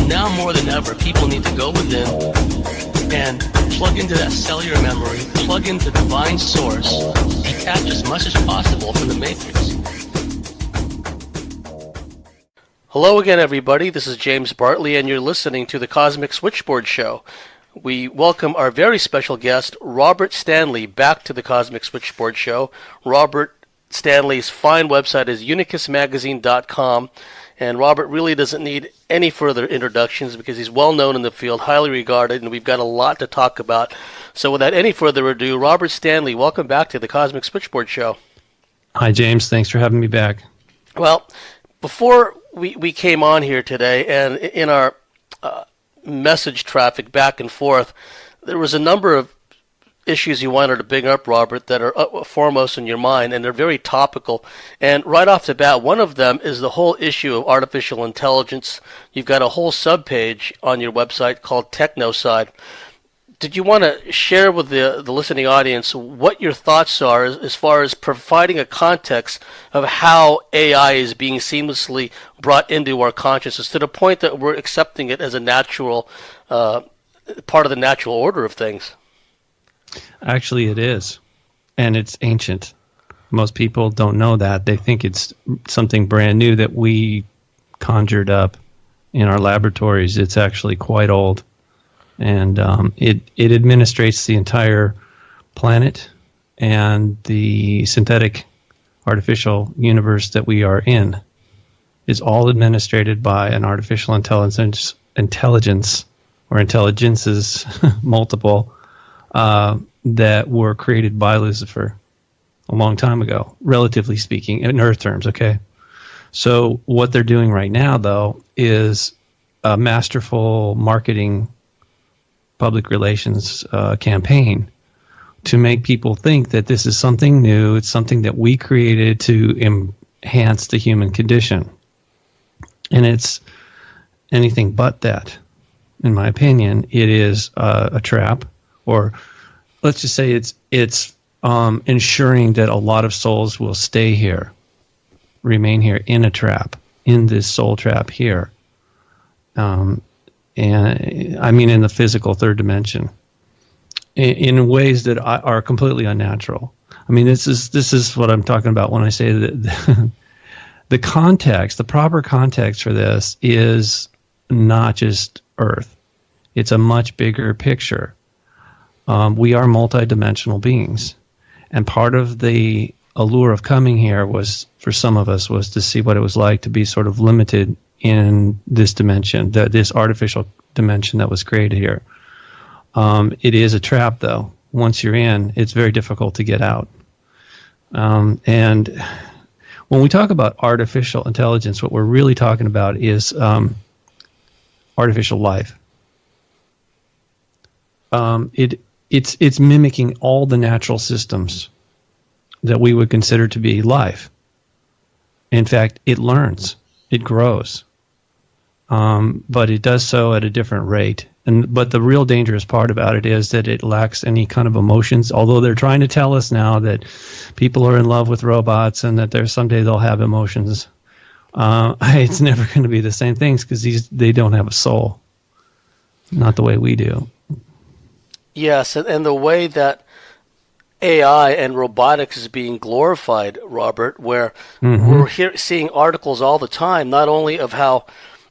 now more than ever, people need to go within and plug into that cellular memory, plug into divine source, detach as much as possible from the matrix. Hello again, everybody. This is James Bartley, and you're listening to the Cosmic Switchboard Show. We welcome our very special guest, Robert Stanley, back to the Cosmic Switchboard Show. Robert Stanley's fine website is unicusmagazine.com, and Robert really doesn't need any further introductions because he's well known in the field, highly regarded, and we've got a lot to talk about. So without any further ado, Robert Stanley, welcome back to the Cosmic Switchboard Show. Hi, James. Thanks for having me back. Well, before we came on here today, and in our message traffic back and forth, there was a number of issues you wanted to bring up, Robert, that are foremost in your mind, and they're very topical. And right off the bat, one of them is the whole issue of artificial intelligence. You've got a whole subpage on your website called Technoside. Did you want to share with the listening audience what your thoughts are as far as providing a context of how AI is being seamlessly brought into our consciousness to the point that we're accepting it as a natural part of the natural order of things? Actually, it is, and it's ancient. Most people don't know that. They think it's something brand new that we conjured up in our laboratories. It's actually quite old. And it administrates the entire planet and the synthetic artificial universe that we are in is all administrated by an artificial intelligence or intelligences, multiple, that were created by Lucifer a long time ago, relatively speaking, in Earth terms, okay? So what they're doing right now, though, is a masterful marketing public relations campaign to make people think that this is something new, it's something that we created to enhance the human condition. And it's anything but that. In my opinion, it is a trap, or let's just say it's ensuring that a lot of souls will stay here, remain here in a trap, in this soul trap here. And I mean in the physical third dimension, in ways that are completely unnatural. I mean, this is what I'm talking about when I say that the context, the proper context for this is not just Earth. It's a much bigger picture. We are multidimensional beings, and part of the allure of coming here was, for some of us, was to see what it was like to be sort of limited in this dimension, this artificial dimension that was created here. It is a trap, though. Once you're in, it's very difficult to get out. And when we talk about artificial intelligence, what we're really talking about is artificial life. It's mimicking all the natural systems that we would consider to be life. In fact, it learns, it grows. But it does so at a different rate. But the real dangerous part about it is that it lacks any kind of emotions, although they're trying to tell us now that people are in love with robots and that someday they'll have emotions. It's never going to be the same things because they don't have a soul, not the way we do. Yes, and the way that AI and robotics is being glorified, Robert, where we're seeing articles all the time, not only of how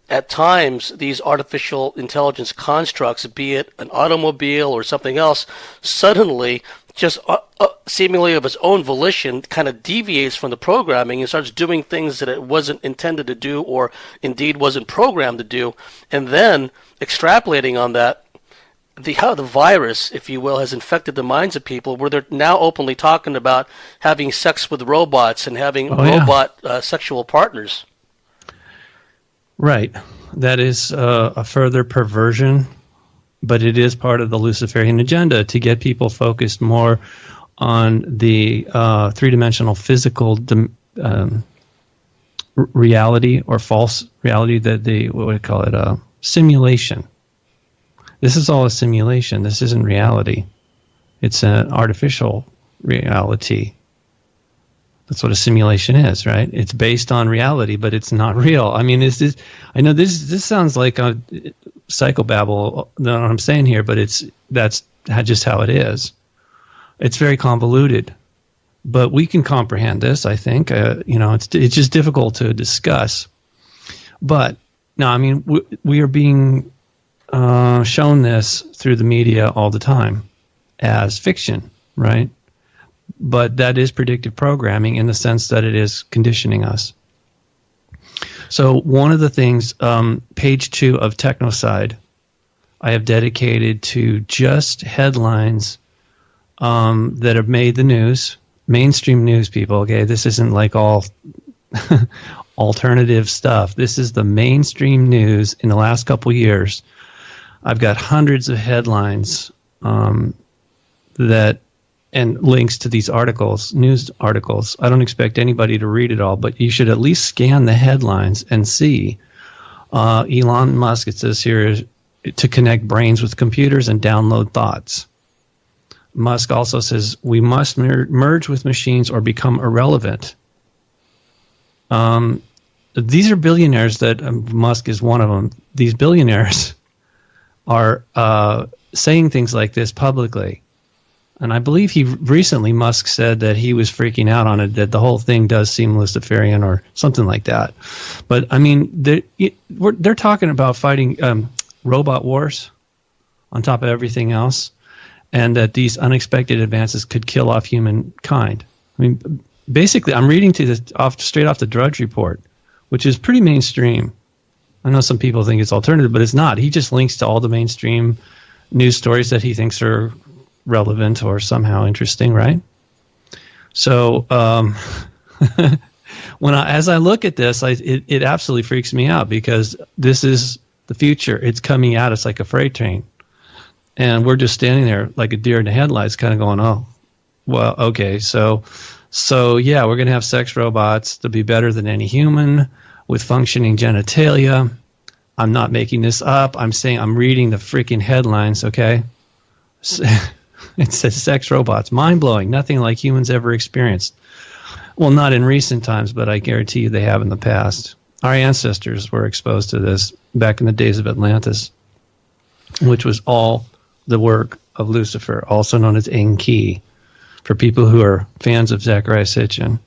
at times these artificial intelligence constructs, be it an automobile or something else, suddenly just seemingly of its own volition kind of deviates from the programming and starts doing things that it wasn't intended to do or indeed wasn't programmed to do, and then extrapolating on that, how the virus, if you will, has infected the minds of people, where they're now openly talking about having sex with robots and having robot sexual partners. Right. That is a further perversion, but it is part of the Luciferian agenda to get people focused more on the three-dimensional physical reality or false reality that what do you call it, simulation. This is all a simulation. This isn't reality. It's an artificial reality. That's what a simulation is, right? It's based on reality, but it's not real. I mean, I know this sounds like a psychobabble, what I'm saying here, but that's just how it is. It's very convoluted, but we can comprehend this, I think. It's just difficult to discuss. But no, I mean, we are being shown this through the media all the time as fiction, right? But that is predictive programming in the sense that it is conditioning us. So one of the things, page 2 of Technoside, I have dedicated to just headlines that have made the news, mainstream news, people. Okay, this isn't like all alternative stuff. This is the mainstream news in the last couple years. I've got hundreds of headlines and links to these articles, news articles. I don't expect anybody to read it all, but you should at least scan the headlines and see. Elon Musk, it says here, to connect brains with computers and download thoughts. Musk also says, we must merge with machines or become irrelevant. These are billionaires that Musk is one of them. These billionaires are saying things like this publicly. And I believe Musk said that he was freaking out on it, that the whole thing does seem Luciferian or something like that. But, I mean, they're talking about fighting robot wars on top of everything else, and that these unexpected advances could kill off humankind. I mean, basically, I'm reading straight off the Drudge Report, which is pretty mainstream. I know some people think it's alternative, but it's not. He just links to all the mainstream news stories that he thinks are relevant or somehow interesting, right? So as I look at this, it absolutely freaks me out, because this is the future. It's coming at us like a freight train, and we're just standing there like a deer in the headlights, kind of going, "Oh, well, okay, so yeah, we're going to have sex robots to be better than any human with functioning genitalia." I'm not making this up. I'm reading the freaking headlines, okay? It says sex robots, mind-blowing, nothing like humans ever experienced. Well, not in recent times, but I guarantee you they have in the past. Our ancestors were exposed to this back in the days of Atlantis, which was all the work of Lucifer, also known as Enki, for people who are fans of Zecharia Sitchin.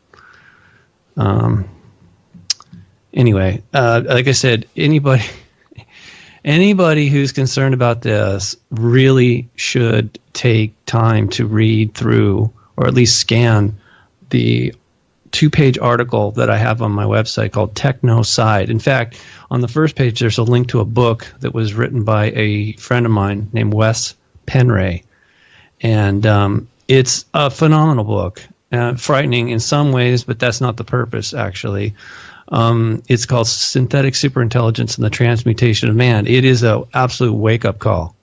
Anyway, like I said, anybody who's concerned about this really should take time to read through, or at least scan, the 2-page article that I have on my website called Technoside. In fact, on the first page, there's a link to a book that was written by a friend of mine named Wes Penray. And it's a phenomenal book, frightening in some ways, but that's not the purpose, actually. It's called Synthetic Superintelligence and the Transmutation of Man. It is an absolute wake-up call.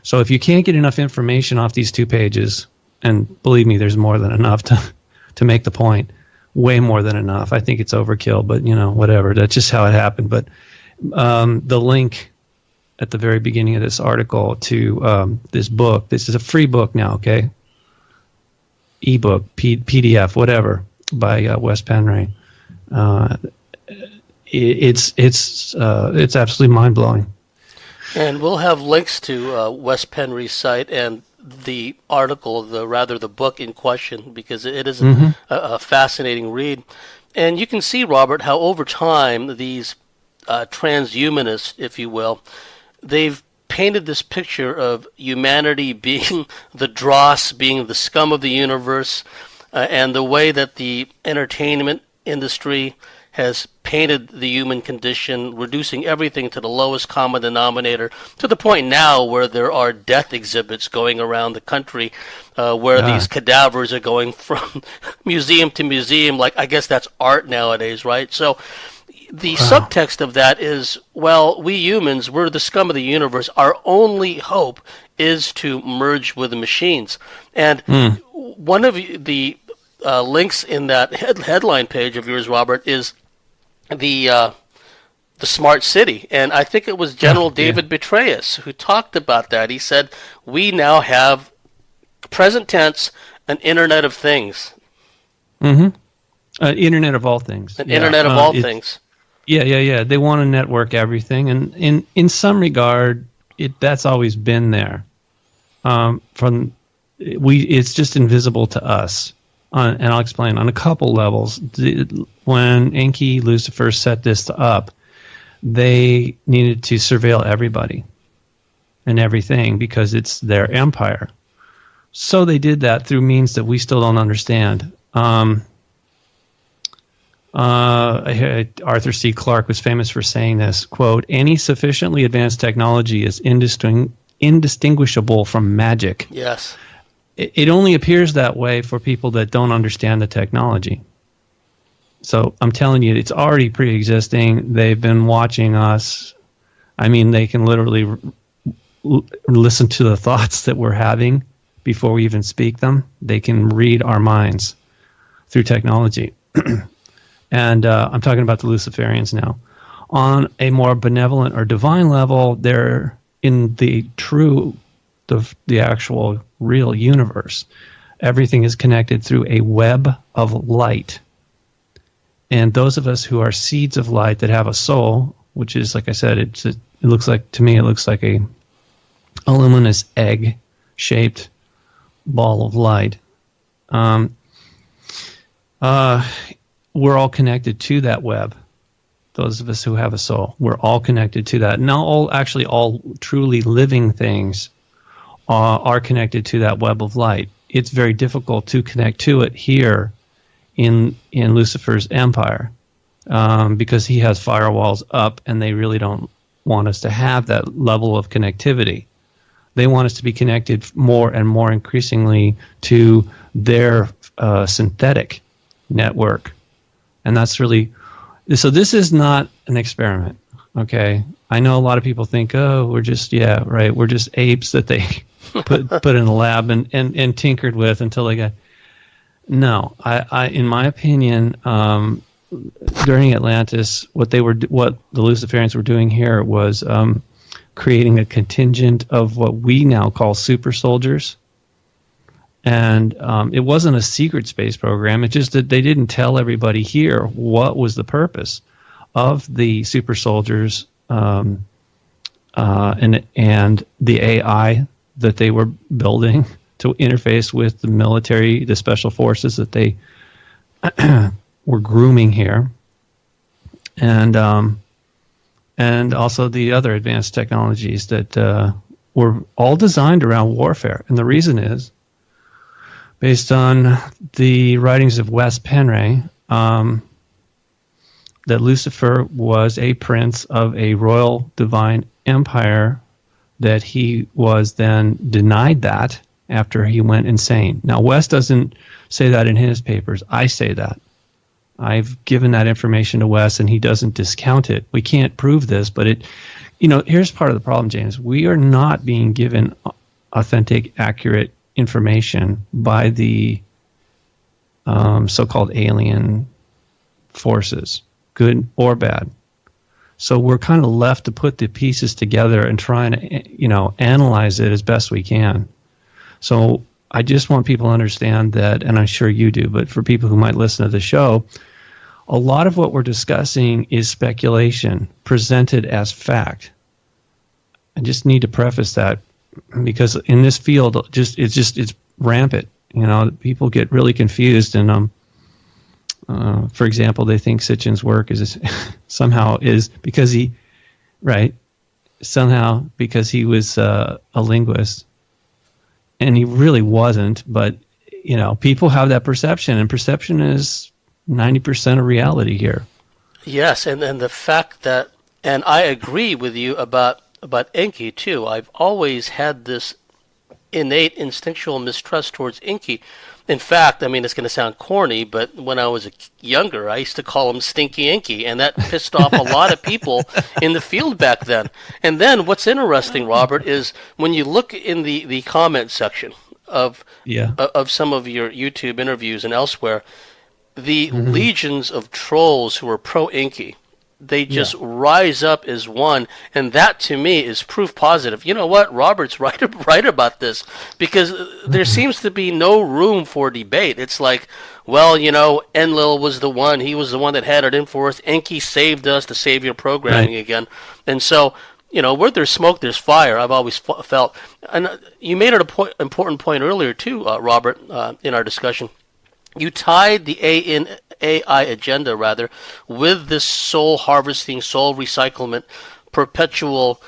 So if you can't get enough information off these 2 pages, and believe me, there's more than enough to make the point, way more than enough. I think it's overkill, but, whatever. That's just how it happened. But the link at the very beginning of this article to this book, this is a free book now, okay? Ebook, PDF, whatever, by Wes Penray. It's absolutely mind-blowing. And we'll have links to Wes Penry's site and the article, the book in question, because it is a fascinating read. And you can see, Robert, how over time these transhumanists, if you will, they've painted this picture of humanity being the dross, being the scum of the universe, and the way that the entertainment industry has painted the human condition, reducing everything to the lowest common denominator, to the point now where there are death exhibits going around the country where these cadavers are going from museum to museum. Like, I guess that's art nowadays, right? So the subtext of that is, well, we humans, we're the scum of the universe. Our only hope is to merge with the machines. And one of the links in that headline page of yours, Robert, is the smart city. And I think it was General David Petraeus who talked about that. He said, we now have, present tense, an Internet of Things. Mm-hmm. Internet of all things. An Internet of all things. Yeah. They want to network everything, and in some regard, that's always been there. It's just invisible to us, and I'll explain on a couple levels. When Enki Lucifer set this up, they needed to surveil everybody and everything because it's their empire. So they did that through means that we still don't understand. Arthur C. Clarke was famous for saying this, quote, "Any sufficiently advanced technology is indistinguishable from magic." Yes. It only appears that way for people that don't understand the technology. So I'm telling you, it's already pre-existing. They've been watching us. I mean, they can literally listen to the thoughts that we're having before we even speak them. They can read our minds through technology. And I'm talking about the Luciferians now. On a more benevolent or divine level, they're in the true, the actual real universe. Everything is connected through a web of light. And those of us who are seeds of light that have a soul, which is, like I said, it looks like, to me, it looks like a luminous egg-shaped ball of light. We're all connected to that web. Those of us who have a soul, we're all connected to that. Now, all truly living things are connected to that web of light. It's very difficult to connect to it here in Lucifer's empire because he has firewalls up, and they really don't want us to have that level of connectivity. They want us to be connected more and more increasingly to their synthetic network. And that's really, so this is not an experiment, okay? I know a lot of people think, oh, we're just apes that they put in a lab and tinkered with until they got, no, I in my opinion, during Atlantis, what the Luciferians were doing here was creating a contingent of what we now call super soldiers. And it wasn't a secret space program. It's just that they didn't tell everybody here what was the purpose of the super soldiers and the AI that they were building to interface with the military, the special forces that they were grooming here, and also the other advanced technologies that were all designed around warfare. And the reason is, based on the writings of Wes Penray, that Lucifer was a prince of a royal divine empire, that he was then denied that after he went insane. Now, Wes doesn't say that in his papers. I say that. I've given that information to Wes, and he doesn't discount it. We can't prove this, but here's part of the problem, James. We are not being given authentic, accurate information by the so-called alien forces, good or bad. So we're kind of left to put the pieces together and try and analyze it as best we can. So I just want people to understand that, and I'm sure you do, but for people who might listen to the show, a lot of what we're discussing is speculation presented as fact. I just need to preface that, because in this field, it's rampant. People get really confused, and for example, they think Sitchin's work is because he was a linguist, and he really wasn't. But people have that perception, and perception is 90% of reality here. Yes, and the fact that, and I agree with you about Enki too. I've always had this innate instinctual mistrust towards Enki. In fact, I mean, it's going to sound corny, but when I was younger, I used to call him Stinky Enki, and that pissed off a lot of people in the field back then. And then what's interesting, Robert, is when you look in the comment section of some of your YouTube interviews and elsewhere, the legions of trolls who are pro-Enki they just rise up as one, and that to me is proof positive. You know what? Robert's right about this, because there seems to be no room for debate. It's like, well, Enlil was the one. He was the one that had it in for us. Enki saved us, the savior programming again. And so, where there's smoke, there's fire. I've always felt. And you made an important point earlier too, Robert, in our discussion. You tied the AI agenda, rather, with this soul harvesting, soul recyclement, perpetual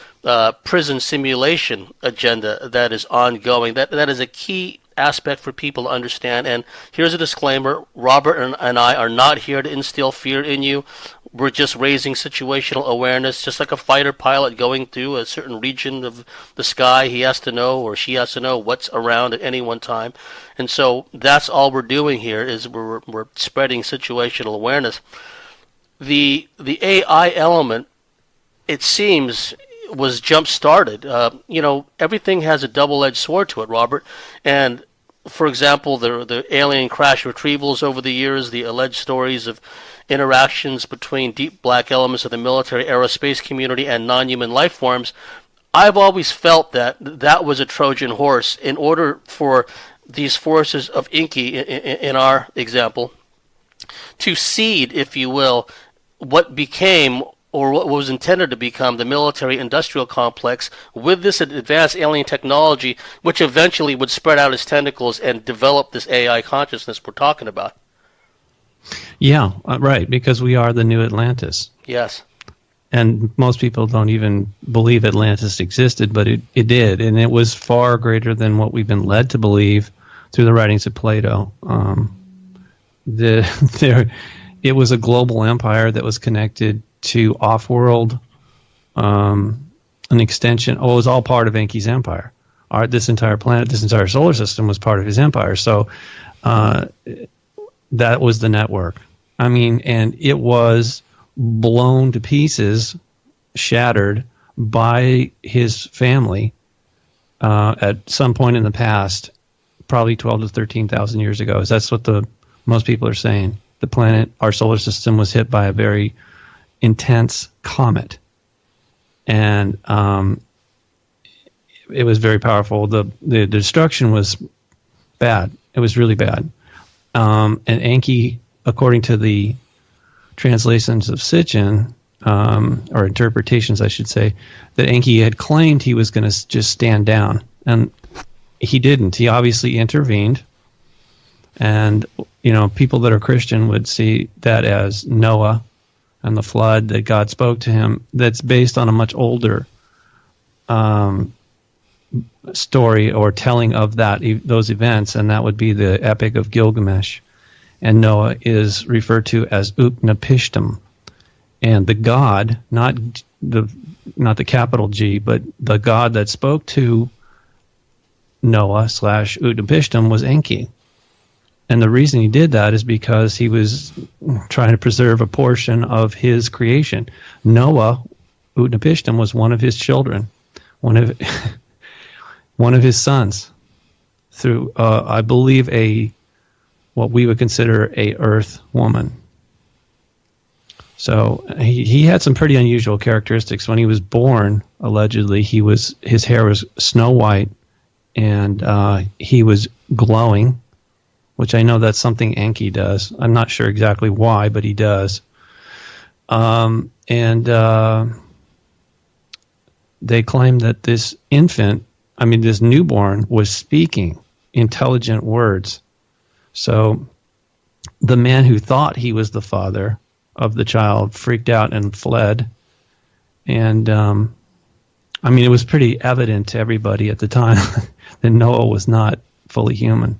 prison simulation agenda that is ongoing. That is a key aspect for people to understand. And here's a disclaimer: Robert and I are not here to instill fear in you. We're just raising situational awareness, just like a fighter pilot going through a certain region of the sky. He has to know, or she has to know, what's around at any one time. And so that's all we're doing here, is we're spreading situational awareness. The AI element, it seems, was jump-started. Everything has a double-edged sword to it, Robert. And, for example, the alien crash retrievals over the years, the alleged stories of interactions between deep black elements of the military aerospace community and non-human life forms, I've always felt that was a Trojan horse in order for these forces of Enki, in our example, to seed, if you will, what became, or what was intended to become, the military-industrial complex with this advanced alien technology, which eventually would spread out its tentacles and develop this AI consciousness we're talking about. Yeah, right, because we are the new Atlantis. Yes. And most people don't even believe Atlantis existed, but it did, and it was far greater than what we've been led to believe through the writings of Plato. It was a global empire that was connected to off-world, an extension. It was all part of Enki's empire. This entire planet, this entire solar system was part of his empire. So that was the network. And it was blown to pieces, shattered by his family at some point in the past, probably 12 to 13,000 years ago. That's what most people are saying. The planet, our solar system, was hit by a very intense comet, and it was very powerful. The destruction was bad. It was really bad. And Enki, according to the translations of Sitchin, or interpretations, I should say, that Enki had claimed he was going to just stand down, and he didn't. He obviously intervened, and people that are Christian would see that as Noah and the flood, that God spoke to him. That's based on a much older story or telling of those events, and that would be the Epic of Gilgamesh. And Noah is referred to as Utnapishtim, and the god, not the capital G, but the god that spoke to Noah / Utnapishtim was Enki. And the reason he did that is because he was trying to preserve a portion of his creation. Noah, Utnapishtim, was one of his children, one of his sons, through I believe what we would consider a earth woman. So he had some pretty unusual characteristics. When he was born, allegedly, his hair was snow white, and he was glowing, which I know that's something Enki does. I'm not sure exactly why, but he does. And they claim that this this newborn, was speaking intelligent words. So the man who thought he was the father of the child freaked out and fled. And it was pretty evident to everybody at the time that Noah was not fully human.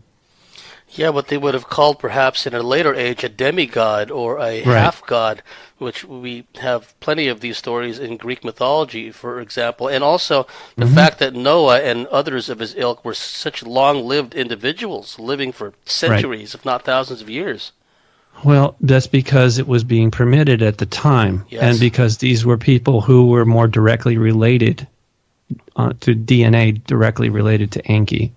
Yeah, what they would have called perhaps in a later age a demigod or a half-god, which we have plenty of these stories in Greek mythology, for example. And also the fact that Noah and others of his ilk were such long-lived individuals, living for centuries, if not thousands of years. Well, that's because it was being permitted at the time, yes. And because these were people who were more directly related to DNA, directly related to Enki.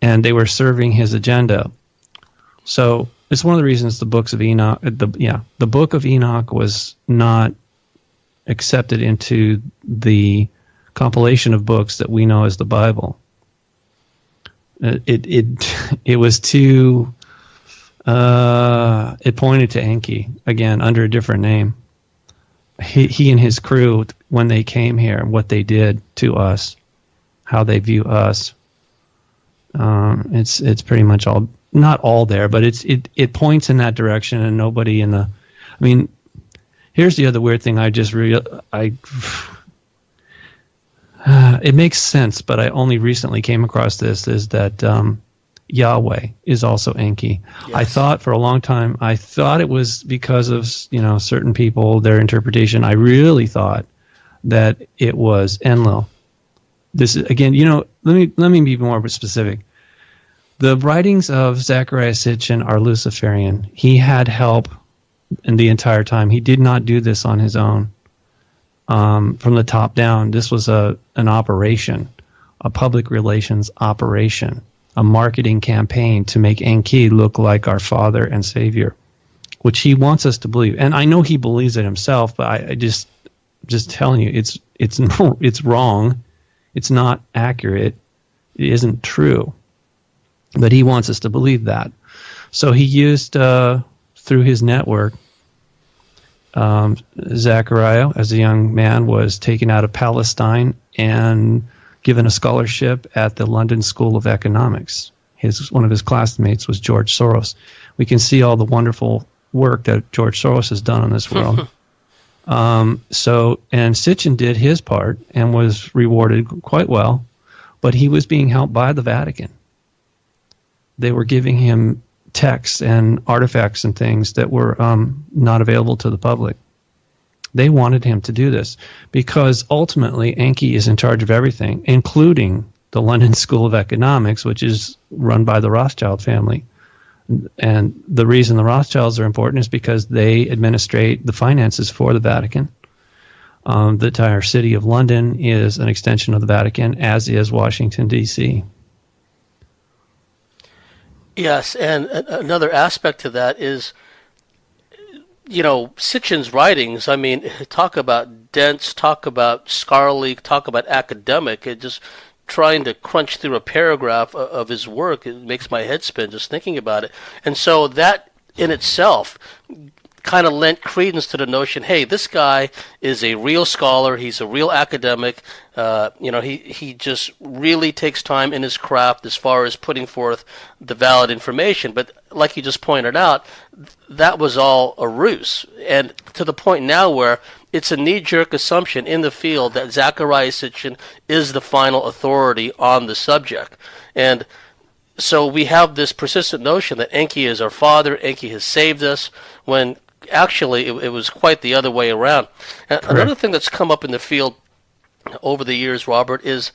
And they were serving his agenda. So It's one of the reasons the books of Enoch, the book of Enoch was not accepted into the compilation of books that we know as the Bible. It was too. It pointed to Enki again under a different name. He and his crew, when they came here, what they did to us, how they view us. It's pretty much all, not all there, but it points in that direction, and nobody in the. I mean, here's the other weird thing. It makes sense, but I only recently came across this. Is that Yahweh is also Enki. Yes. I thought for a long time, it was because of certain people, their interpretation. I really thought that it was Enlil. This is again, let me be more specific. The writings of Zecharia Sitchin are Luciferian. He had help in the entire time. He did not do this on his own. From the top down, this was an operation, a public relations operation, a marketing campaign to make Enki look like our Father and Savior, which he wants us to believe. And I know he believes it himself, but I just telling you, it's wrong. It's not accurate. It isn't true. But he wants us to believe that. So he used, through his network, Zechariah, as a young man, was taken out of Palestine and given a scholarship at the London School of Economics. One of his classmates was George Soros. We can see all the wonderful work that George Soros has done in this world. And Sitchin did his part and was rewarded quite well, but he was being helped by the Vatican. They were giving him texts and artifacts and things that were not available to the public. They wanted him to do this because ultimately Enki is in charge of everything, including the London School of Economics, which is run by the Rothschild family. And the reason the Rothschilds are important is because they administrate the finances for the Vatican. The entire city of London is an extension of the Vatican, as is Washington, D.C. Yes, and another aspect to that is, Sitchin's writings, I mean, talk about dense, talk about scholarly, talk about academic, it just trying to crunch through a paragraph of his work, it makes my head spin just thinking about it. And so that in itself kind of lent credence to the notion, hey, this guy is a real scholar, he's a real academic, he just really takes time in his craft as far as putting forth the valid information. But like you just pointed out, that was all a ruse. And to the point now where it's a knee-jerk assumption in the field that Zecharia Sitchin is the final authority on the subject. And so we have this persistent notion that Enki is our father, Enki has saved us, when actually it was quite the other way around. And another thing that's come up in the field over the years, Robert, is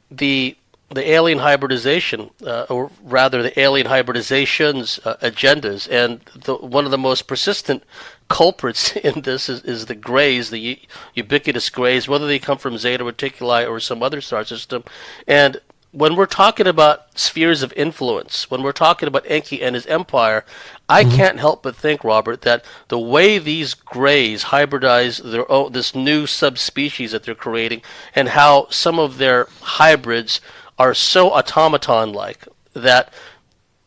the alien hybridization, or rather the alien hybridization's agendas. And one of the most persistent culprits in this is the grays, the ubiquitous grays, whether they come from Zeta Reticuli or some other star system. And when we're talking about spheres of influence, when we're talking about Enki and his empire, I can't help but think, Robert, that the way these grays hybridize this new subspecies that they're creating, and how some of their hybrids are so automaton-like, that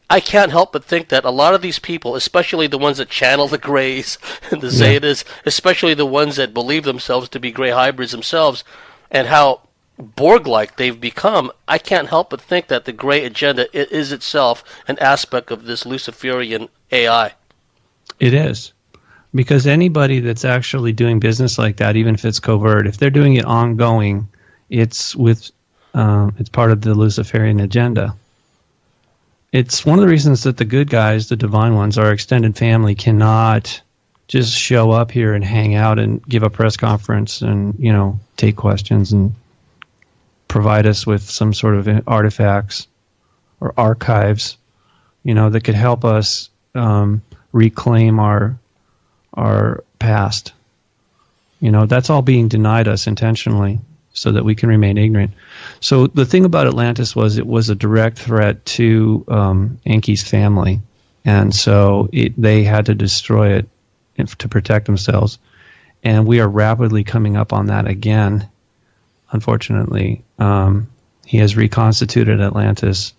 I can't help but think that a lot of these people, especially the ones that channel the grays and the Zetas, especially the ones that believe themselves to be gray hybrids themselves, and how Borg-like they've become, I can't help but think that the gray agenda is itself an aspect of this Luciferian AI. It is. Because anybody that's actually doing business like that, even if it's covert, if they're doing it ongoing, it's part of the Luciferian agenda. It's one of the reasons that the good guys, the divine ones, our extended family, cannot just show up here and hang out and give a press conference and, take questions and provide us with some sort of artifacts or archives, that could help us reclaim our past. That's all being denied us intentionally so that we can remain ignorant. So the thing about Atlantis was it was a direct threat to Enki's family. And so they had to destroy it to protect themselves. And we are rapidly coming up on that again, unfortunately. He has reconstituted Atlantis.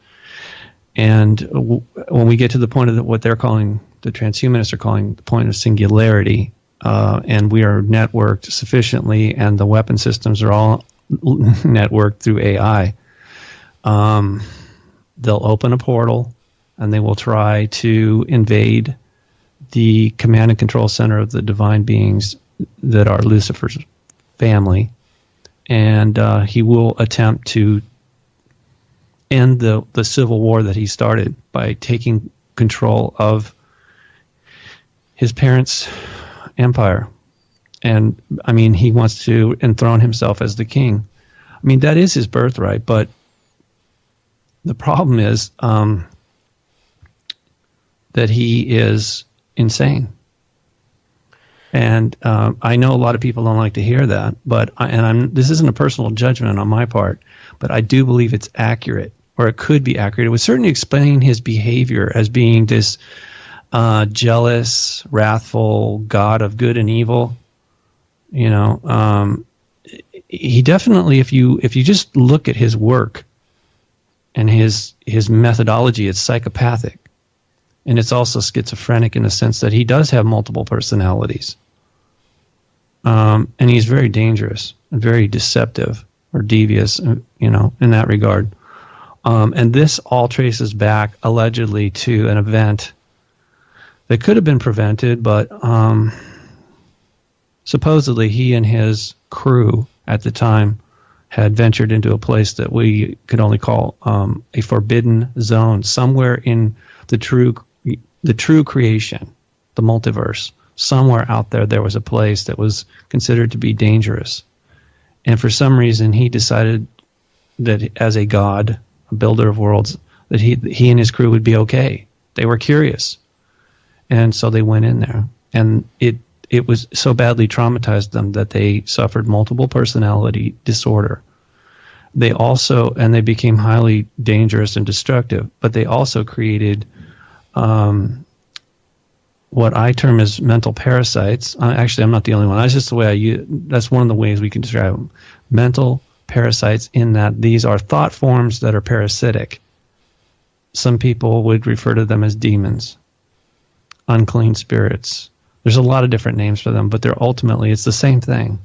And when we get to the point of what they're calling, the transhumanists are calling the point of singularity, and we are networked sufficiently, and the weapon systems are all networked through AI, they'll open a portal, and they will try to invade the command and control center of the divine beings that are Lucifer's family, and he will attempt to end the civil war that he started by taking control of his parents' empire. And, I mean, he wants to enthrone himself as the king. I mean, that is his birthright, but the problem is that he is insane. And I know a lot of people don't like to hear that, but this isn't a personal judgment on my part, but I do believe it's accurate, or it could be accurate. It would certainly explain his behavior as being this jealous, wrathful god of good and evil. You know, he definitely, if you just look at his work and his methodology, it's psychopathic. And it's also schizophrenic in the sense that he does have multiple personalities. And he's very dangerous and very deceptive or devious, you know, in that regard. And this all traces back, allegedly, to an event that could have been prevented, but supposedly he and his crew at the time had ventured into a place that we could only call a forbidden zone, somewhere in the true creation, the multiverse. Somewhere out there was a place that was considered to be dangerous. And for some reason, he decided that as a god, a builder of worlds, that he and his crew would be okay. They were curious. And so they went in there. And it was so badly traumatized them that they suffered multiple personality disorder. They became highly dangerous and destructive, but they also created what I term as mental parasites. Actually, I'm not the only one. That's just the way that's one of the ways we can describe them. Mental parasites, in that these are thought forms that are parasitic. Some people would refer to them as demons, unclean spirits. There's a lot of different names for them, but it's the same thing.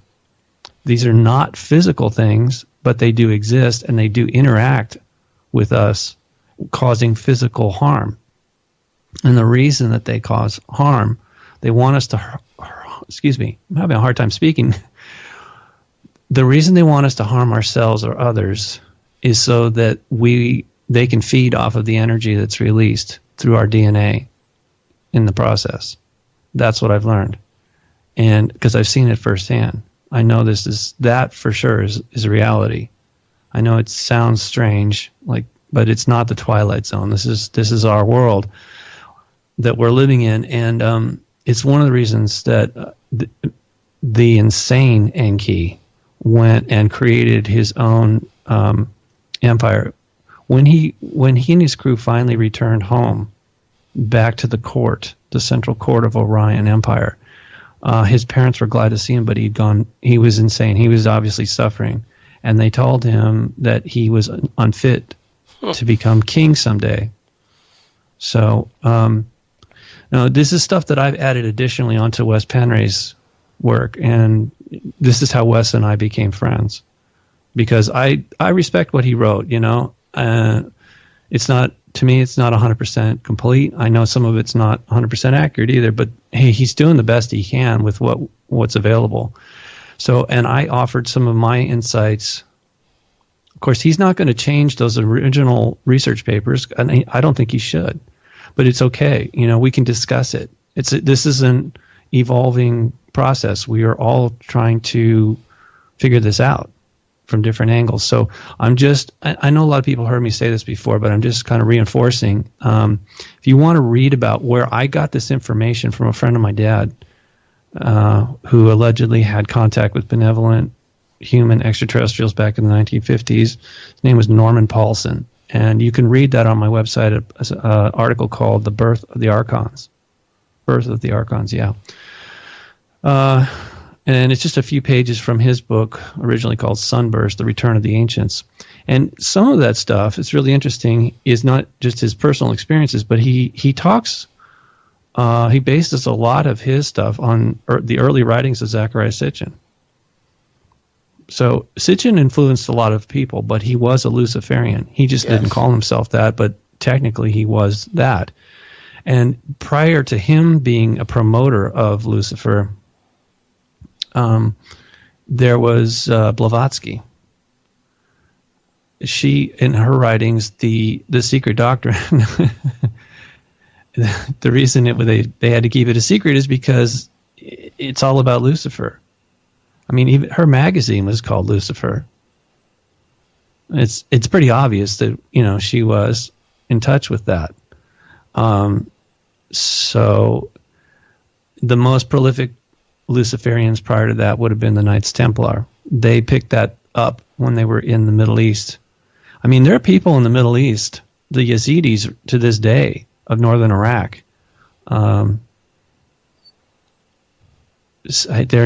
These are not physical things, but they do exist, and they do interact with us, causing physical harm. And the reason that they cause harm, they want us to, excuse me, I'm having a hard time speaking. The reason they want us to harm ourselves or others is so that they can feed off of the energy that's released through our DNA in the process. That's what I've learned. And because I've seen it firsthand, I know that for sure is a reality. I know it sounds strange, but it's not the Twilight Zone. This is our world that we're living in, and it's one of the reasons that the insane Enki went and created his own empire. When he and his crew finally returned home, back to the central court of Orion Empire, his parents were glad to see him, but he was insane. He was obviously suffering, and they told him that he was unfit to become king someday. So, now, this is stuff that I've added additionally onto Wes Penray's work, and this is how Wes and I became friends, because I respect what he wrote. You know, it's not 100% complete. I know some of it's not 100% accurate either, but hey, he's doing the best he can with what's available. So, and I offered some of my insights. Of course, he's not going to change those original research papers, and I don't think he should. But it's okay. You know, we can discuss it. This is an evolving process. We are all trying to figure this out from different angles. So I know a lot of people heard me say this before, but I'm just kind of reinforcing. If you want to read about where I got this information from, a friend of my dad, who allegedly had contact with benevolent human extraterrestrials back in the 1950s. His name was Norman Paulson. And you can read that on my website, an article called The Birth of the Archons. Birth of the Archons, yeah. And it's just a few pages from his book, originally called Sunburst, The Return of the Ancients. And some of that stuff, it's really interesting, is not just his personal experiences, but he talks, he bases a lot of his stuff on the early writings of Zecharia Sitchin. So Sitchin influenced a lot of people, but he was a Luciferian. He just didn't call himself that, but technically he was that. And prior to him being a promoter of Lucifer, there was Blavatsky. She, in her writings, the secret doctrine, the reason they had to keep it a secret is because it's all about Lucifer. I mean, even her magazine was called Lucifer. It's pretty obvious that, she was in touch with that. So the most prolific Luciferians prior to that would have been the Knights Templar. They picked that up when they were in the Middle East. I mean, there are people in the Middle East, the Yazidis to this day of northern Iraq. They're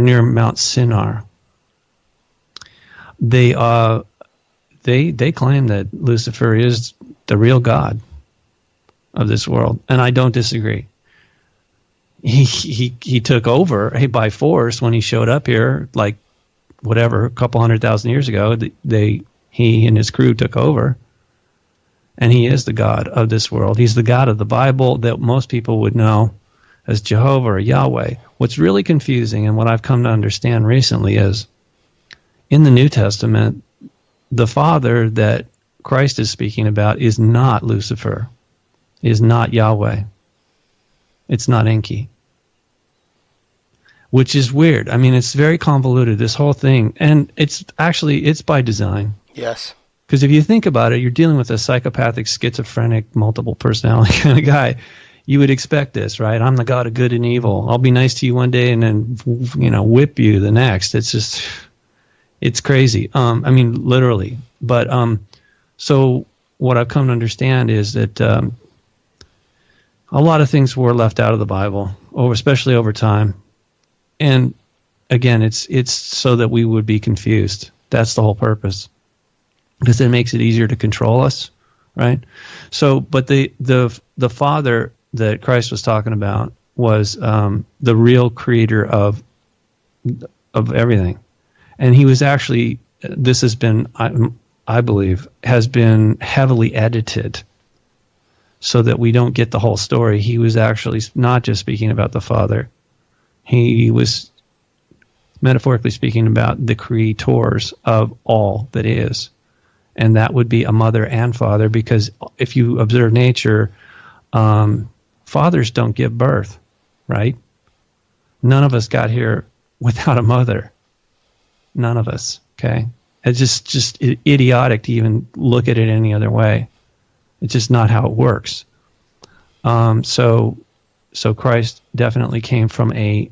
near Mount Sinnar. They claim that Lucifer is the real God of this world, and I don't disagree. He took over by force when he showed up here, like whatever, a couple 100,000 years ago. He and his crew took over, and he is the God of this world. He's the God of the Bible that most people would know as Jehovah or Yahweh. What's really confusing, and what I've come to understand recently, is in the New Testament, the Father that Christ is speaking about is not Lucifer, is not Yahweh. It's not Enki. Which is weird. I mean, it's very convoluted, this whole thing. And it's by design. Yes. Because if you think about it, you're dealing with a psychopathic, schizophrenic, multiple personality kind of guy. You would expect this, right? I'm the God of good and evil. I'll be nice to you one day and then, whip you the next. It's crazy. I mean, literally. But so what I've come to understand is that a lot of things were left out of the Bible, especially over time. And again, it's so that we would be confused. That's the whole purpose, because it makes it easier to control us, right? So, but the Father that Christ was talking about was the real creator of everything, and he was actually. This has been, I believe, has been heavily edited, so that we don't get the whole story. He was actually not just speaking about the Father. He was metaphorically speaking about the creators of all that is. And that would be a mother and father, because if you observe nature, fathers don't give birth, right? None of us got here without a mother. None of us, okay? It's just idiotic to even look at it any other way. It's just not how it works. So Christ definitely came from a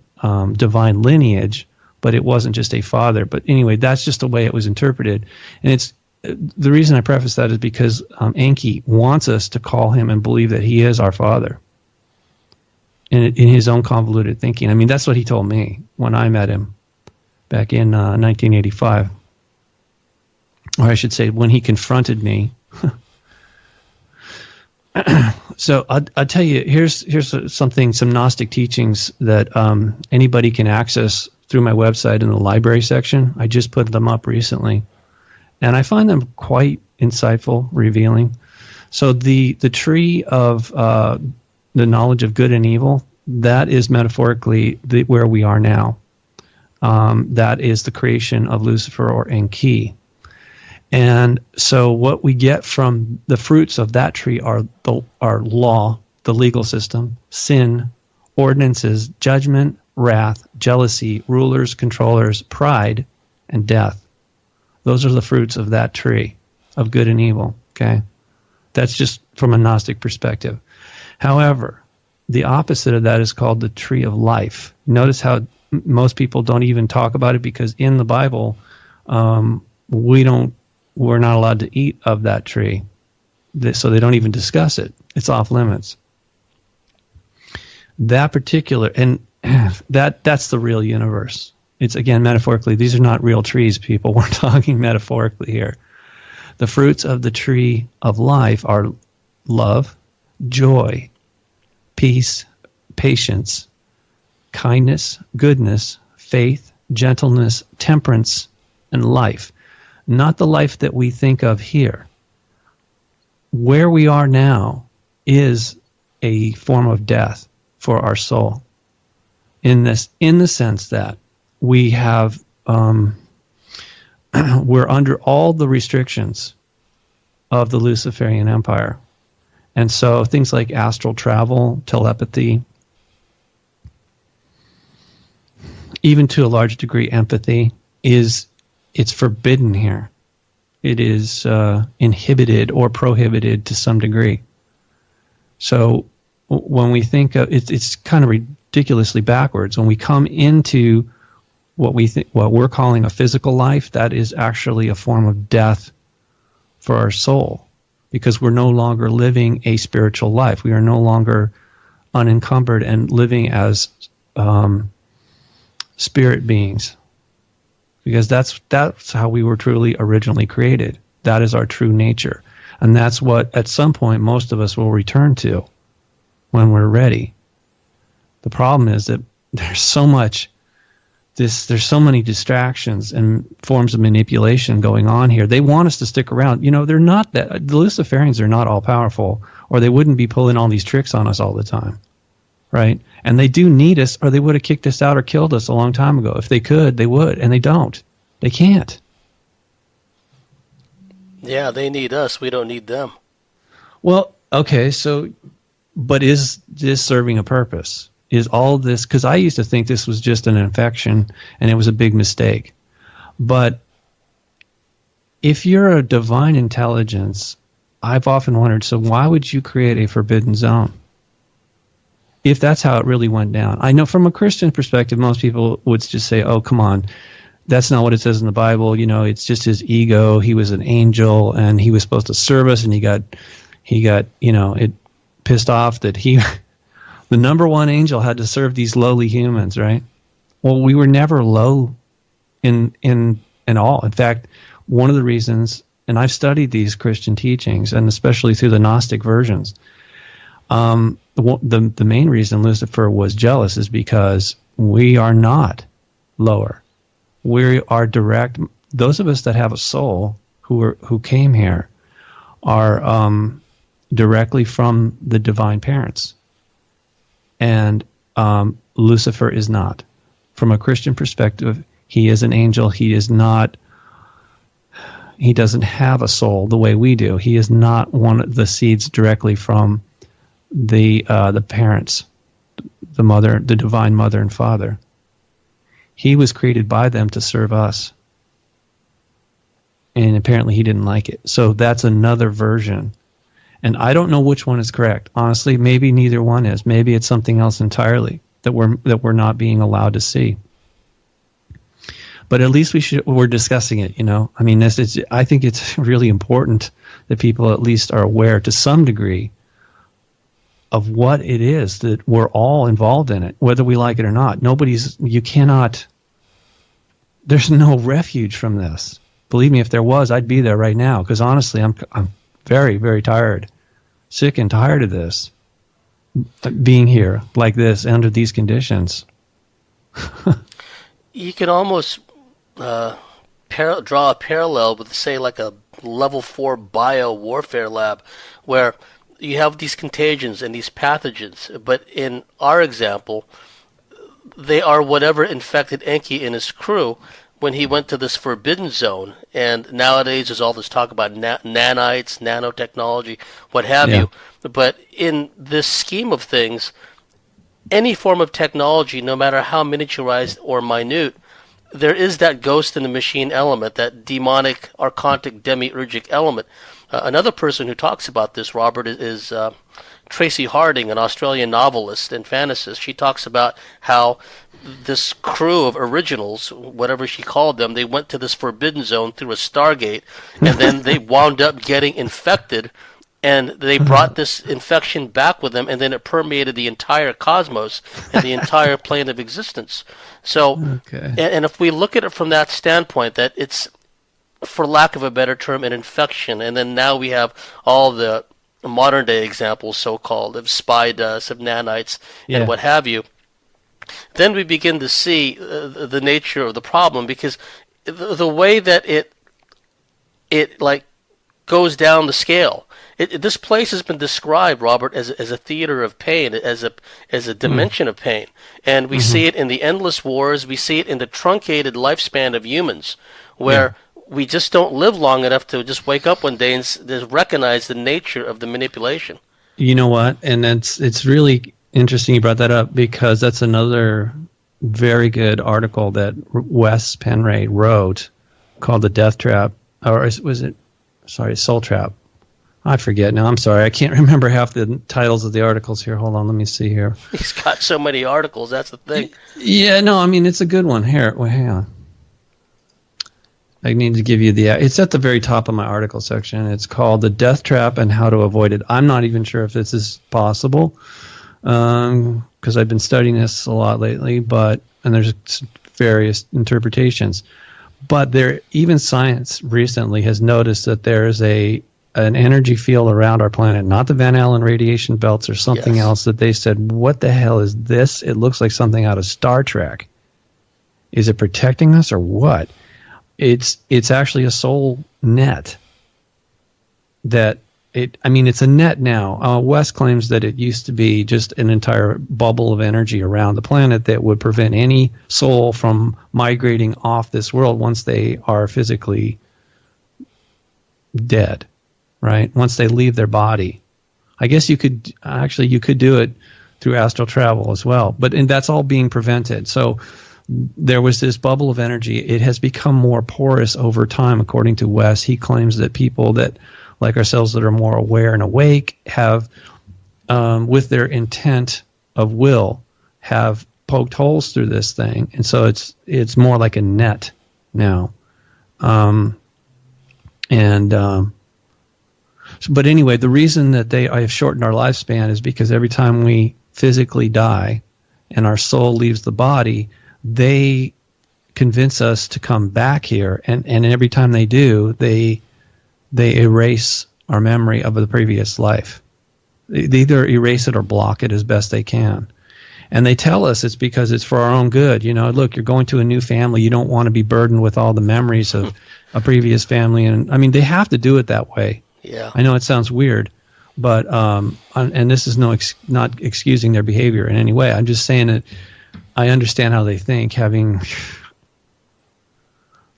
divine lineage, but it wasn't just a father. But anyway, that's just the way it was interpreted. And it's the reason I preface that is because Enki wants us to call him and believe that he is our father in his own convoluted thinking. I mean, that's what he told me when I met him back in 1985. Or I should say, when he confronted me. So I'll tell you, here's some Gnostic teachings that anybody can access through my website in the library section. I just put them up recently, and I find them quite insightful, revealing. So the tree of the knowledge of good and evil, that is metaphorically where we are now. That is the creation of Lucifer or Enki. And so what we get from the fruits of that tree are law, the legal system, sin, ordinances, judgment, wrath, jealousy, rulers, controllers, pride, and death. Those are the fruits of that tree of good and evil, okay? That's just from a Gnostic perspective. However, the opposite of that is called the tree of life. Notice how most people don't even talk about it, because in the Bible, we're not allowed to eat of that tree. so they don't even discuss it. It's off limits. That particular, and that's the real universe. It's, again, metaphorically. These are not real trees, people. We're talking metaphorically here. The fruits of the tree of life are love, joy, peace, patience, kindness, goodness, faith, gentleness, temperance, and life. Not the life that we think of here. Where we are now is a form of death for our soul. In the sense that we have, we're under all the restrictions of the Luciferian Empire. And so things like astral travel, telepathy, even to a large degree empathy, it's forbidden here. It is inhibited or prohibited to some degree. So when we think of it's kind of ridiculously backwards. When we come into what we're calling a physical life, that is actually a form of death for our soul, because we're no longer living a spiritual life. We are no longer unencumbered and living as spirit beings, because that's how we were truly originally created. That is our true nature, and that's what at some point most of us will return to when we're ready. The problem is that there's so many distractions and forms of manipulation going on here. They want us to stick around. They're not the Luciferians are not all powerful, or they wouldn't be pulling all these tricks on us all the time, right? And they do need us, or they would have kicked us out or killed us a long time ago. If they could, they would, and they don't. They can't. Yeah, they need us. We don't need them. Well, okay, so, but is this serving a purpose? Is all this, because I used to think this was just an infection and it was a big mistake. But if you're a divine intelligence, I've often wondered, so why would you create a forbidden zone? If that's how it really went down. I know from a Christian perspective, most people would just say, oh, come on, that's not what it says in the Bible. It's just his ego. He was an angel and he was supposed to serve us, and he got it pissed off that the number one angel had to serve these lowly humans, right? Well, we were never low in all. In fact, one of the reasons, and I've studied these Christian teachings, and especially through the Gnostic versions, the main reason Lucifer was jealous is because we are not lower. We are direct. Those of us that have a soul who came here are directly from the divine parents. And Lucifer is not. From a Christian perspective, he is an angel. He doesn't have a soul the way we do. He is not one of the seeds directly from the parents, the divine mother and father. He was created by them to serve us. And apparently he didn't like it. So that's another version. And I don't know which one is correct. Honestly, maybe neither one is. Maybe it's something else entirely that we're not being allowed to see. But at least we're discussing it, I mean, I think it's really important that people at least are aware to some degree of what it is that we're all involved in it, whether we like it or not. There's no refuge from this. Believe me, if there was, I'd be there right now, because honestly, I'm very, very tired, sick and tired of this, being here like this under these conditions. You can almost draw a parallel with, say, like a level 4 bio warfare lab, where you have these contagions and these pathogens, but in our example, they are whatever infected Enki and his crew when he went to this forbidden zone. And nowadays there's all this talk about nanites, nanotechnology, what have you. But in this scheme of things, any form of technology, no matter how miniaturized or minute, there is that ghost in the machine element, that demonic, archontic, demiurgic element. Another person who talks about this, Robert, is Tracy Harding, an Australian novelist and fantasist. She talks about how this crew of originals, whatever she called them, they went to this forbidden zone through a Stargate, and then they wound up getting infected and they brought this infection back with them, and then it permeated the entire cosmos and the entire plane of existence. So, Okay. and if we look at it from that standpoint, that it's, for lack of a better term, an infection, and then now we have all the modern day examples, so-called, of spy dust, of nanites, Yeah. and what have you, then we begin to see the nature of the problem, because the way that it like goes down the scale. This place has been described, Robert, as a theater of pain, as a dimension of pain, and we see it in the endless wars. We see it in the truncated lifespan of humans, where we just don't live long enough to just wake up one day and recognize the nature of the manipulation. You know what? And it's really interesting you brought that up, because that's another very good article that Wes Penray wrote called The Death Trap, or was it, sorry, Soul Trap. I forget now. I'm sorry. I can't remember half the titles of the articles here. Hold on. Let me see here. He's got so many articles. That's the thing. Yeah, no, I mean, it's a good one. Here, well, hang on. I need to give you it's at the very top of my article section. It's called The Death Trap and How to Avoid It. I'm not even sure if this is possible, because I've been studying this a lot lately, and there's various interpretations. But even science recently has noticed that there is an energy field around our planet, not the Van Allen radiation belts or something else, that they said, what the hell is this? It looks like something out of Star Trek. Is it protecting us or what? It's actually a soul net. It's a net now. Wes claims that it used to be just an entire bubble of energy around the planet that would prevent any soul from migrating off this world once they are physically dead, right? Once they leave their body. I guess you could do it through astral travel as well, and that's all being prevented. So there was this bubble of energy. It has become more porous over time, according to Wes. He claims that people that, like ourselves, that are more aware and awake, have, with their intent of will, have poked holes through this thing, and so it's more like a net now. But anyway, the reason that I have shortened our lifespan is because every time we physically die and our soul leaves the body, they convince us to come back here, and every time they do, they erase our memory of the previous life. They either erase it or block it as best they can. And they tell us it's because it's for our own good. Look, you're going to a new family. You don't want to be burdened with all the memories of a previous family. And I mean, they have to do it that way. Yeah. I know it sounds weird, but and this is not excusing their behavior in any way. I'm just saying that I understand how they think. Having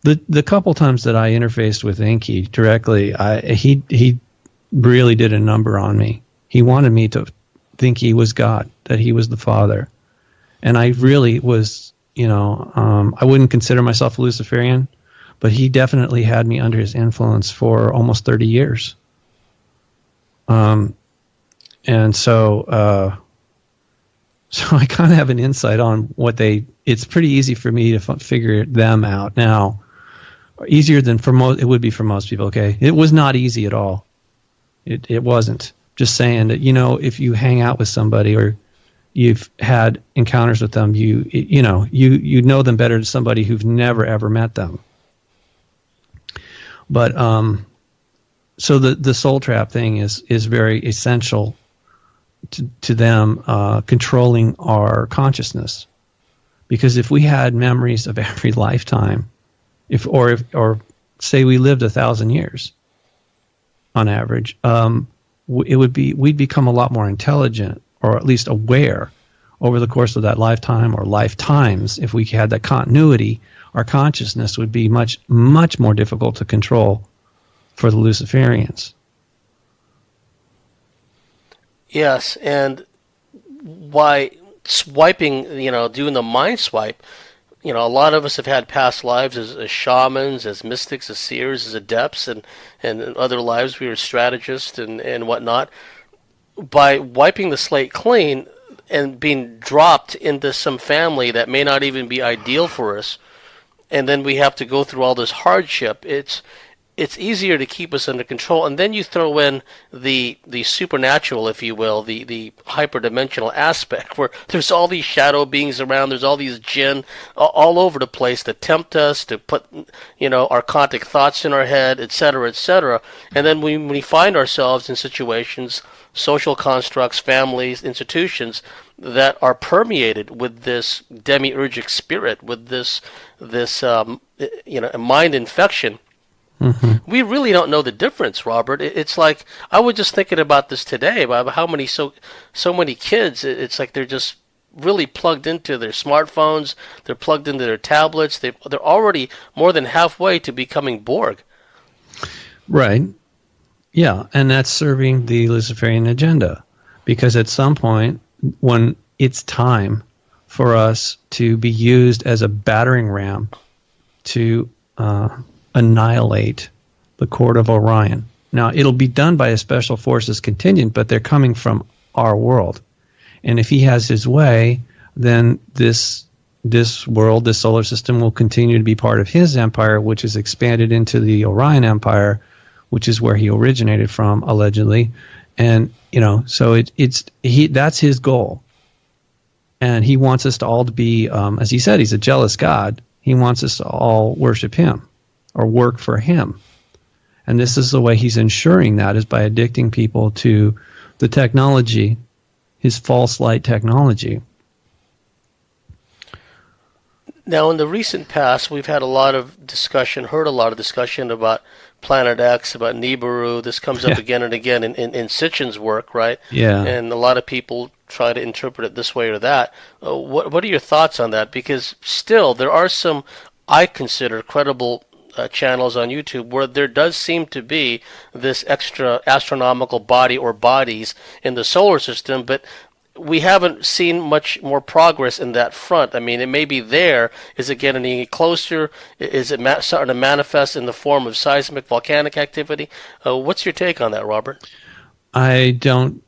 the couple times that I interfaced with Enki directly, he really did a number on me. He wanted me to think he was God, that he was the Father, and I really was. I wouldn't consider myself a Luciferian, but he definitely had me under his influence for almost 30 years. And so I kind of have an insight on it's pretty easy for me to figure them out now. Easier than it would be for most people, okay? It was not easy at all. It wasn't. Just saying that, if you hang out with somebody or you've had encounters with them, you know them better than somebody who's never ever met them. But so the soul trap thing is very essential to them controlling our consciousness, because if we had memories of every lifetime, or say we lived 1,000 years on average, we'd become a lot more intelligent, or at least aware, over the course of that lifetime or lifetimes. If we had that continuity, our consciousness would be much, much more difficult to control for the Luciferians. Yes, and by swiping, doing the mind swipe, a lot of us have had past lives as shamans, as mystics, as seers, as adepts, and in other lives we were strategists and whatnot. By wiping the slate clean and being dropped into some family that may not even be ideal for us, and then we have to go through all this hardship, it's easier to keep us under control. And then you throw in the supernatural, if you will, the hyperdimensional aspect, where there's all these shadow beings around, there's all these jinn all over the place that tempt us to put, archontic thoughts in our head, etc., etc. And then we find ourselves in situations, social constructs, families, institutions that are permeated with this demiurgic spirit, with this mind infection. Mm-hmm. We really don't know the difference, Robert. It's like, I was just thinking about this today, about how many so many kids. It's like they're just really plugged into their smartphones. They're plugged into their tablets. They're already more than halfway to becoming Borg. Right. Yeah, and that's serving the Luciferian agenda, because at some point, when it's time for us to be used as a battering ram to annihilate the Court of Orion. Now, it'll be done by a Special Forces contingent, but they're coming from our world. And if he has his way, then this world, this solar system, will continue to be part of his empire, which is expanded into the Orion Empire, which is where he originated from, allegedly. And, so that's his goal. And he wants us to all to be, as he said, he's a jealous God. He wants us to all worship him or work for him. And this is the way he's ensuring that, is by addicting people to the technology, his false light technology. Now, in the recent past, we've had heard a lot of discussion about Planet X, about Nibiru. This comes up again and again in Sitchin's work, right? Yeah. And a lot of people try to interpret it this way or that. What are your thoughts on that? Because still, there are some, I consider, credible channels on YouTube where there does seem to be this extra astronomical body or bodies in the solar system, but we haven't seen much more progress in that front. I mean, it may be there. Is it getting any closer? Is it starting to manifest in the form of seismic volcanic activity? What's your take on that, Robert? I don't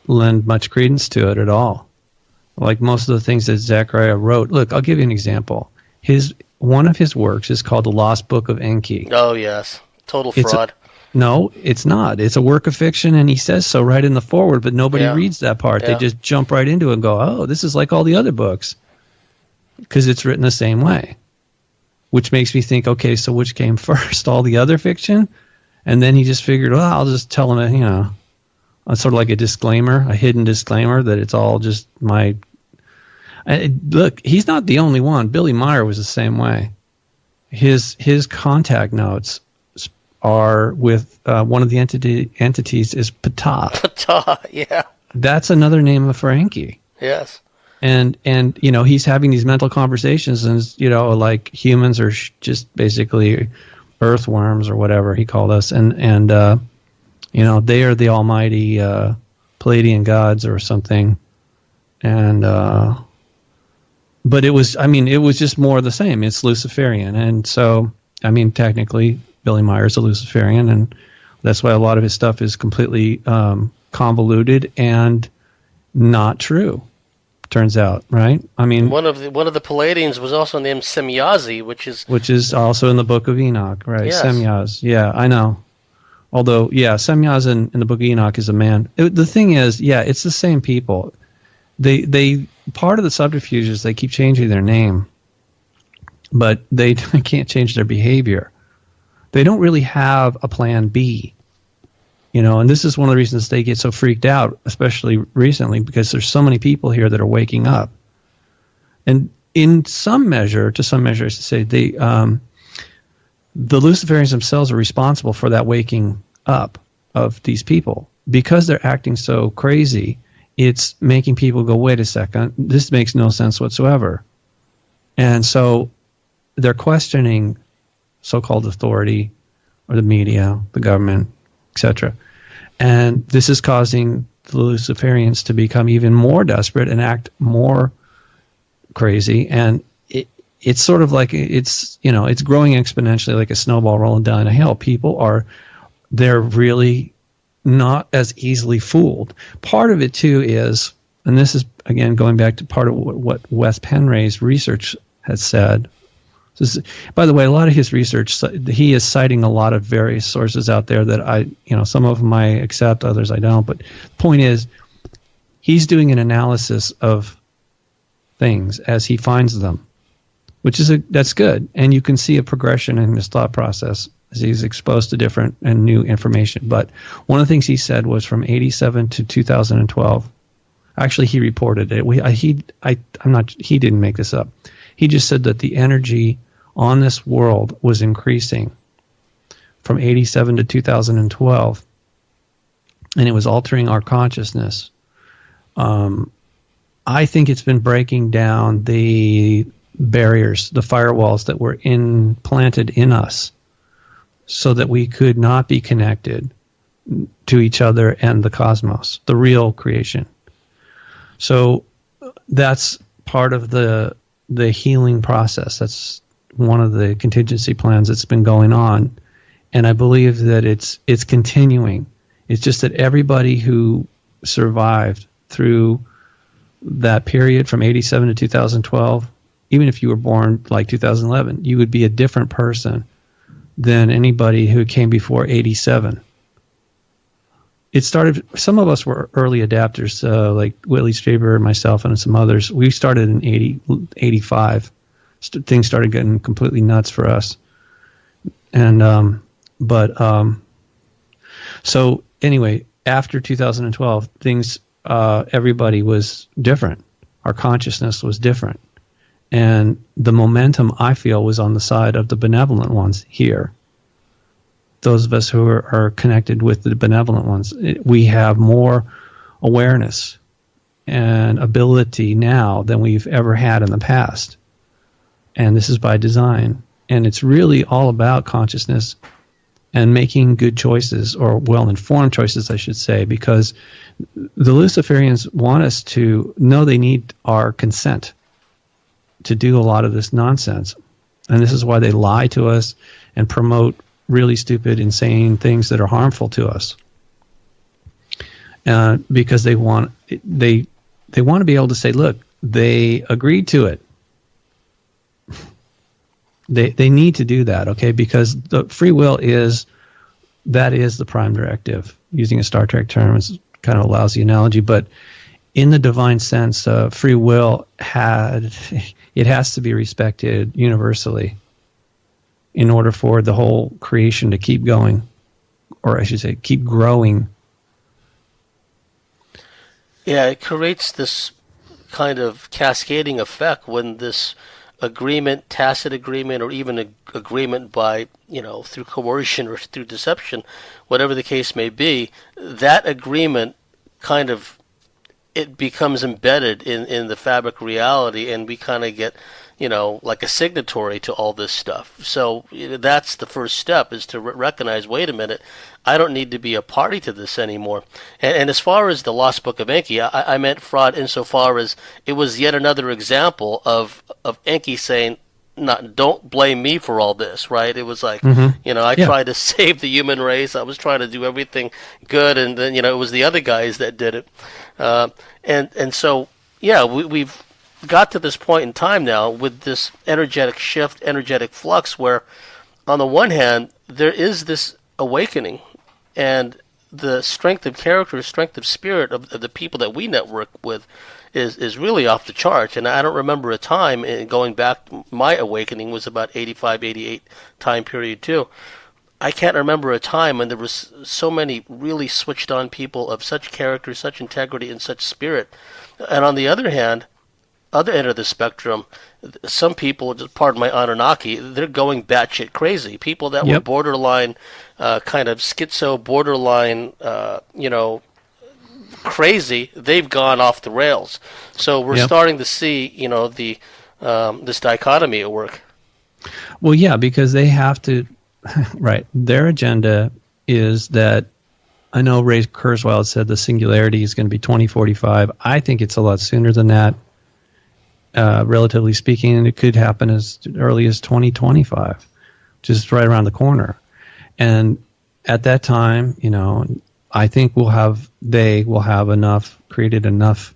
lend much credence to it at all. Like most of the things that Zechariah wrote. Look, I'll give you an example. One of his works is called The Lost Book of Enki. Oh, yes. Total fraud. No, it's not. It's a work of fiction, and he says so right in the foreword, but nobody reads that part. They just jump right into it and go, oh, this is like all the other books, because it's written the same way, which makes me think, okay, so which came first, all the other fiction? And then he just figured, well, I'll just tell him, sort of like a disclaimer, a hidden disclaimer that it's all just my... Look, he's not the only one. Billy Meyer was the same way. His contact notes are with one of the entities is Ptah. Ptah, yeah. That's another name for Enki. Yes. And he's having these mental conversations, and like humans are just basically earthworms or whatever he called us, and they are the almighty Palladian gods or something, and but it was just more of the same. It's Luciferian, and so technically Billy Meyer's a Luciferian, and that's why a lot of his stuff is completely convoluted and not true. Turns out, right? One of the Palladians was also named Semyazi, which is also in the Book of Enoch, right? Yes. Semyaz, yeah, I know. Although, Semyaz in the Book of Enoch is a man. The thing is, it's the same people. They part of the subterfuge is they keep changing their name, but they can't change their behavior. They don't really have a plan B, and this is one of the reasons they get so freaked out, especially recently, because there's so many people here that are waking up. And to some measure, I should say, the Luciferians themselves are responsible for that waking up of these people. Because they're acting so crazy, it's making people go, wait a second, this makes no sense whatsoever. And so they're questioning so-called authority or the media, the government, etc. And this is causing the Luciferians to become even more desperate and act more crazy. And it's sort of like it's growing exponentially like a snowball rolling down a hill. They're really not as easily fooled. Part of it too is, and this is again going back to part of what Wes Penray's research has said, By the way, a lot of his research, he is citing a lot of various sources out there that some of them I accept, others I don't. But the point is, he's doing an analysis of things as he finds them, that's good. And you can see a progression in his thought process as he's exposed to different and new information. But one of the things he said was from 87 to 2012. Actually, he reported it. He didn't make this up. He just said that the energy on this world was increasing from 87 to 2012, and it was altering our consciousness. I think it's been breaking down the barriers, the firewalls that were implanted in us so that we could not be connected to each other and the cosmos, the real creation. So that's part of the healing process. That's one of the contingency plans that's been going on, and I believe that it's continuing. It's just that everybody who survived through that period from 87 to 2012, even if you were born like 2011, you would be a different person than anybody who came before 87. It started, some of us were early adapters, like Whitley Strieber and myself and some others. We started in 85. Things started getting completely nuts for us. And, so anyway, after 2012, things, everybody was different. Our consciousness was different. And the momentum, I feel, was on the side of the benevolent ones here. Those of us who are connected with the benevolent ones, we have more awareness and ability now than we've ever had in the past. And this is by design. And it's really all about consciousness and making good choices, or well-informed choices, I should say, because the Luciferians want us to know they need our consent to do a lot of this nonsense. And this is why they lie to us and promote really stupid, insane things that are harmful to us. Because they want to be able to say, look, they agreed to it. They need to do that, okay? Because the free will is the prime directive. Using a Star Trek term is kind of a lousy analogy, but in the divine sense, free will has to be respected universally in order for the whole creation to keep going, or I should say, keep growing. Yeah, it creates this kind of cascading effect when this agreement, tacit agreement, or even agreement by, through coercion or through deception, whatever the case may be, that agreement kind of, it becomes embedded in the fabric of reality, and we kind of get, like a signatory to all this stuff. So that's the first step, is to recognize, wait a minute, I don't need to be a party to this anymore. And as far as the Lost Book of Enki, I meant fraud insofar as it was yet another example of Enki saying, don't blame me for all this, right? It was like, I tried to save the human race. I was trying to do everything good, and then, it was the other guys that did it. And so, we've got to this point in time now with this energetic shift, energetic flux, where on the one hand, there is this awakening, and the strength of character, strength of spirit of the people that we network with is really off the charts. And I don't remember a time, going back, my awakening was about 85, 88 time period too. I can't remember a time when there was so many really switched on people of such character, such integrity, and such spirit. And on the other hand, other end of the spectrum, some people, just pardon my Anunnaki, they're going batshit crazy. People that were borderline, kind of schizo, borderline, crazy, they've gone off the rails. So we're starting to see, this dichotomy at work. Well, yeah, because they have to, right. Their agenda is that, I know Ray Kurzweil said the singularity is going to be 2045. I think it's a lot sooner than that. Relatively speaking, and it could happen as early as 2025, just right around the corner. And at that time, I think they will have created enough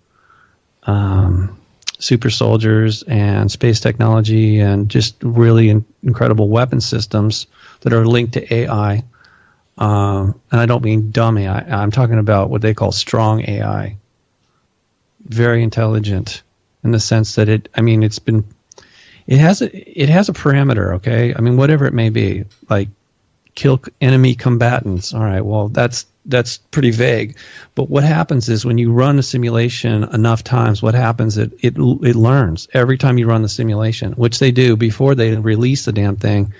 super soldiers and space technology and just really incredible weapon systems that are linked to AI. And I don't mean dumb AI. I'm talking about what they call strong AI. Very intelligent in the sense that it has a parameter, okay? I mean, whatever it may be, like kill enemy combatants. All right, well, that's pretty vague. But what happens is when you run a simulation enough times, what happens is it learns every time you run the simulation, which they do before they release the damn thing.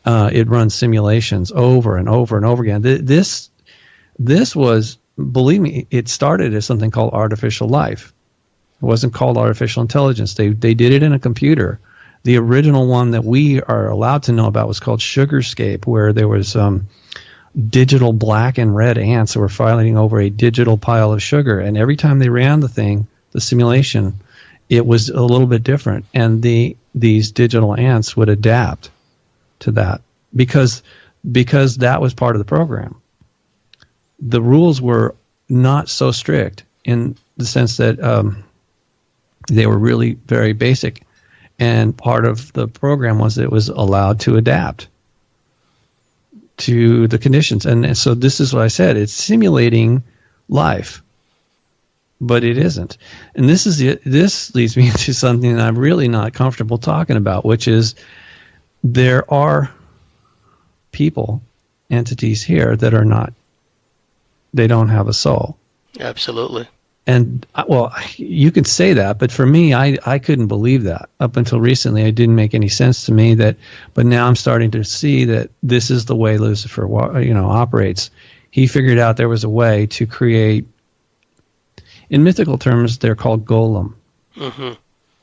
It runs simulations over and over and over again. This was, believe me, it started as something called artificial life. It wasn't called artificial intelligence. They did it in a computer. The original one that we are allowed to know about was called Sugarscape, where there was digital black and red ants that were fighting over a digital pile of sugar. And every time they ran the simulation, it was a little bit different. And these digital ants would adapt to that because that was part of the program. The rules were not so strict in the sense that they were really very basic. And part of the program was that it was allowed to adapt to the conditions. And so this is what I said. It's simulating life, but it isn't. And this leads me to something that I'm really not comfortable talking about, which is there are people, entities here that are not, they don't have a soul. Absolutely. And, well, you could say that, but for me, I couldn't believe that. Up until recently, it didn't make any sense to me but now I'm starting to see that this is the way Lucifer, operates. He figured out there was a way to create, in mythical terms, they're called golem. Mm-hmm.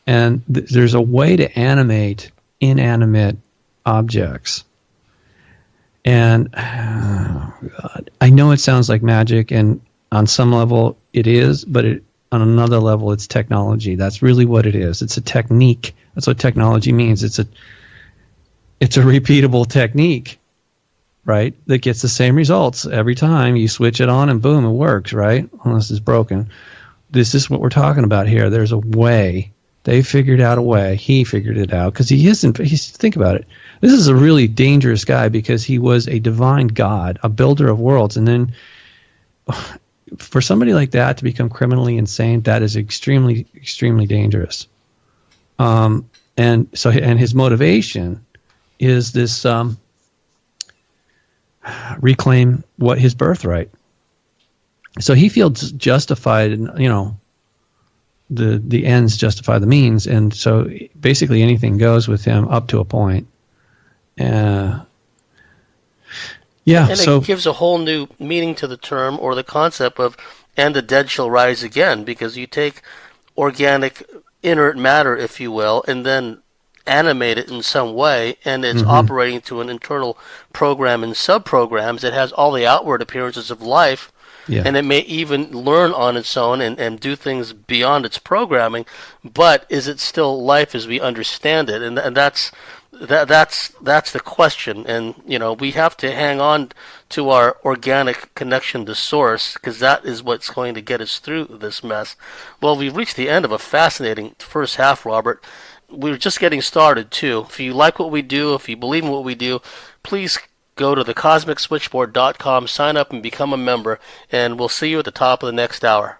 And there's a way to animate inanimate objects. And, God, I know it sounds like magic, and on some level it is, but on another level it's technology. That's really what it is. It's a technique. That's what technology means. It's a repeatable technique, right? That gets the same results every time. You switch it on and boom, it works, right? Unless it's broken. This is what we're talking about here. There's a way. They figured out a way. He figured it out because think about it. This is a really dangerous guy because he was a divine god, a builder of worlds, and then for somebody like that to become criminally insane, that is extremely, extremely dangerous. And his motivation is this reclaim what his birthright. So he feels justified, and the ends justify the means, and so basically anything goes with him up to a point. Yeah, and it gives a whole new meaning to the term or the concept of "and the dead shall rise again," because you take organic inert matter, if you will, and then animate it in some way, and it's operating to an internal program and sub-programs. It has all the outward appearances of life, and it may even learn on its own and do things beyond its programming, but is it still life as we understand it? And that's the question. And we have to hang on to our organic connection to source, because that is what's going to get us through this mess. Well, we've reached the end of a fascinating first half, Robert. We're just getting started too. If you like what we do, if you believe in what we do, please go to thecosmicswitchboard.com, sign up and become a member, and we'll see you at the top of the next hour.